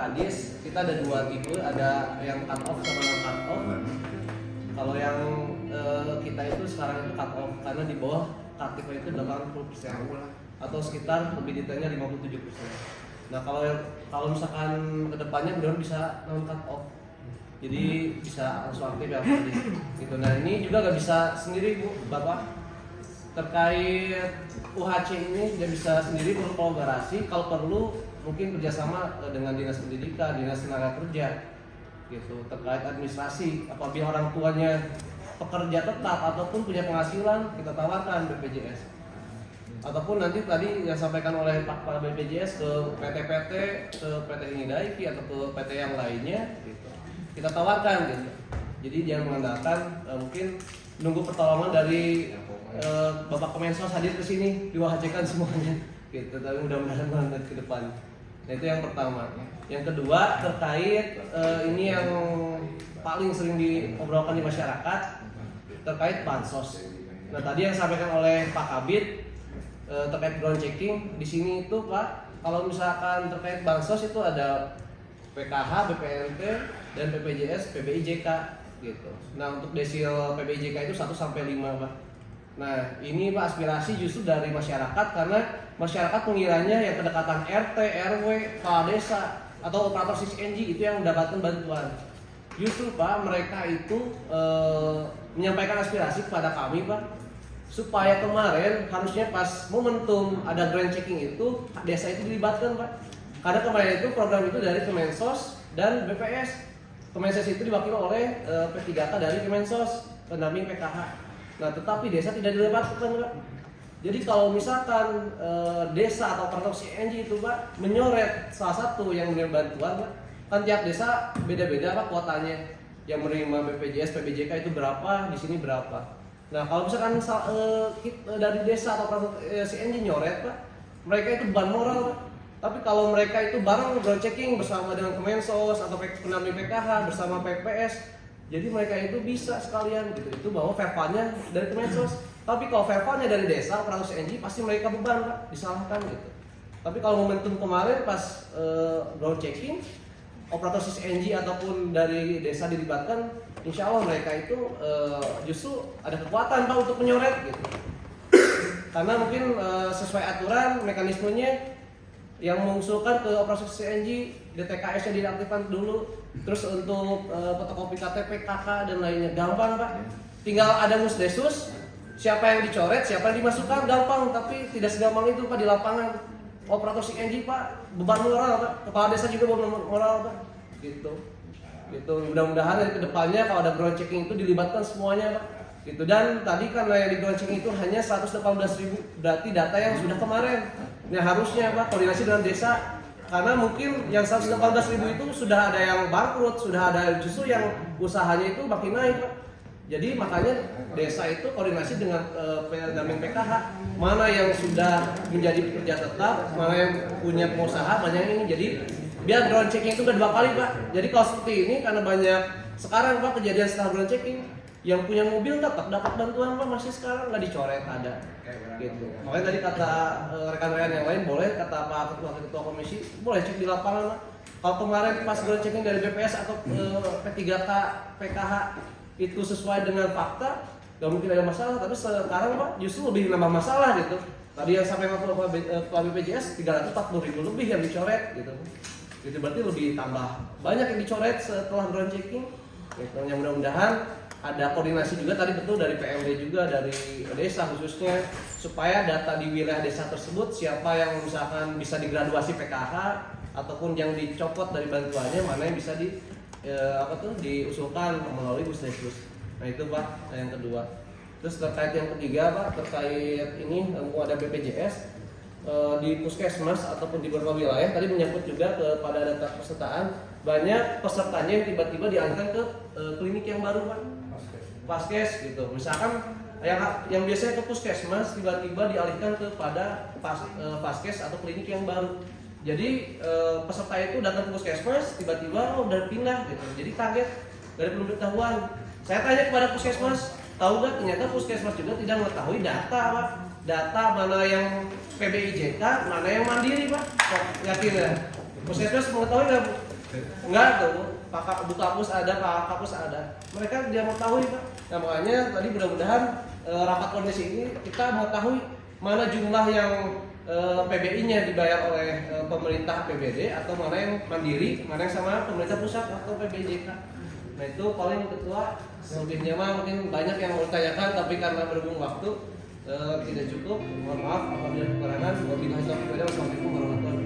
Kadis kita ada dua tipe, ada yang cut off sama non cut off. Kalau yang kita itu sekarang itu cut off karena di bawah KTP itu 80% atau sekitar lebih detailnya 57%. Nah kalau misalkan kedepannya benar bisa non cut off, jadi bisa langsung aktif ya gitu. Nah ini juga nggak bisa sendiri Bu Bapak, terkait UHC ini dia bisa sendiri perlu kolaborasi, kalau perlu mungkin kerjasama dengan dinas pendidikan, dinas tenaga kerja gitu, terkait administrasi. Apabila orang tuanya pekerja tetap ataupun punya penghasilan, kita tawarkan BPJS. Ataupun nanti tadi yang sampaikan oleh Pak Kepala BPJS ke PT-PT, ke PT Inidaiki atau ke PT yang lainnya gitu, kita tawarkan gitu. Jadi jangan mengandalkan mungkin nunggu pertolongan dari Bapak Kemensos hadir ke sini diwajibkan semuanya gitu. Tapi mudah-mudahan banget ke depan. Nah itu yang pertama. Yang kedua terkait ini yang paling sering diobrolkan di masyarakat terkait bansos. Nah tadi yang disampaikan oleh Pak Kabid terkait ground checking di sini itu Pak, kalau misalkan terkait bansos itu ada PKH, BPNT, dan BPJS, PBIJK gitu. Nah untuk desil PBIJK itu 1 sampai 5 Pak. Nah ini Pak aspirasi justru dari masyarakat, karena masyarakat mengiranya yang kedekatan RT, RW, kepala desa atau operator CNG itu yang mendapatkan bantuan. Justru Pak mereka itu menyampaikan aspirasi kepada kami Pak, supaya kemarin harusnya pas momentum ada grand checking itu desa itu dilibatkan Pak. Karena kemarin itu program itu dari Kemensos dan BPS. Kemensos itu diwakili oleh P3K dari Kemensos, pendamping PKH. Nah tetapi desa tidak dilibatkan Pak. Jadi kalau misalkan desa atau operator CNG itu Pak menyoret salah satu yang menerima bantuan Pak, kan tiap desa beda-beda Pak kuotanya. Yang menerima BPJS, PBJK itu berapa, di sini berapa. Nah kalau misalkan dari desa atau operator CNG nyoret Pak, mereka itu beban moral Pak. Tapi kalau mereka itu bareng ground checking bersama dengan Kemensos atau pendamping PKH bersama PPS, jadi mereka itu bisa sekalian gitu. Itu bahwa verbalnya dari Kemensos. Tapi kalau verbalnya dari desa operator CNG pasti mereka beban Pak, disalahkan gitu. Tapi kalau momentum kemarin pas ground checking operator CNG ataupun dari desa dilibatkan, insya Allah mereka itu justru ada kekuatan Pak untuk menyoret gitu. Karena mungkin sesuai aturan mekanismenya yang mengusulkan ke operator CNG, DTKS-nya diaktifkan dulu, terus untuk fotokopi KTP, KK dan lainnya gampang Pak. Tinggal ada musdesus, siapa yang dicoret, siapa yang dimasukkan gampang, tapi tidak segampang itu Pak di lapangan. Operator CNG Pak beban moral Pak, kepala desa juga beban moral Pak, gitu. Mudah-mudahan dari kedepannya kalau ada ground checking itu dilibatkan semuanya Pak, gitu. Dan tadi karena yang di ground checking itu hanya 118.000, berarti data yang sudah kemarin. Nah harusnya Pak koordinasi dengan desa, karena mungkin yang 118.000 itu sudah ada yang bangkrut, sudah ada justru yang usahanya itu makin naik Pak. Jadi makanya desa itu koordinasi dengan pendamping PKH, mana yang sudah menjadi pekerja tetap, mana yang punya pengusaha, mana yang ini. Jadi biar ground checking itu udah 2 kali Pak. Jadi kalau seperti ini karena banyak sekarang Pak kejadian setelah ground checking, yang punya mobil tetap dapat bantuan Pak, masih sekarang nggak dicoret ada gitu. Makanya tadi kata rekan-rekan yang lain, boleh kata Pak Ketua Komisi, boleh cek di lapangan Pak. Kalau kemarin pas ground checking dari BPS atau P3K, PKH itu sesuai dengan fakta, gak mungkin ada masalah. Tapi sekarang Pak justru lebih nambah masalah gitu. Tadi yang sampai Kepala BPJS 340.000 lebih yang dicoret gitu. Itu berarti lebih tambah banyak yang dicoret setelah ground checking gitu. Yang mudah-mudahan ada koordinasi juga tadi betul dari PMD juga, dari desa khususnya, supaya data di wilayah desa tersebut siapa yang misalkan bisa digraduasi PKH ataupun yang dicopot dari bantuannya, mana yang bisa diusulkan melalui Pusdeskus. Nah itu Pak yang kedua. Terus terkait yang ketiga Pak, terkait ini ada BPJS di puskesmas ataupun di beberapa wilayah, tadi menyangkut juga kepada data pesertaan, banyak pesertanya yang tiba-tiba dialihkan ke klinik yang baru Pak, Paskes gitu. Misalkan yang biasanya ke puskesmas tiba-tiba dialihkan kepada Paskes atau klinik yang baru. Jadi peserta itu datang ke puskesmas, tiba-tiba udah pindah gitu. Jadi kaget dari pengetahuan. Saya tanya kepada puskesmas, tahu nggak? Ternyata puskesmas juga tidak mengetahui data Pak. Data mana yang PBIJK, mana yang mandiri Pak. Yakin ya? Puskesmas mengetahui nggak? Enggak tuh, Pak Bu Kapus ada, Pak Kapus ada. Mereka dia mengetahui Pak. Nah makanya tadi mudah-mudahan rapat kondisi ini kita mengetahui mana jumlah yang PBI-nya dibayar oleh pemerintah PBD atau mana yang mandiri, mana yang sama pemerintah pusat atau PBJK. Nah itu paling ketua, selebihnya mah mungkin banyak yang mau ditanyakan tapi karena berhubung waktu tidak cukup. Mohon maaf apabila kekurangan. Wabillahi taufiq wal hidayah. Wassalamualaikum warahmatullahi wabarakatuh.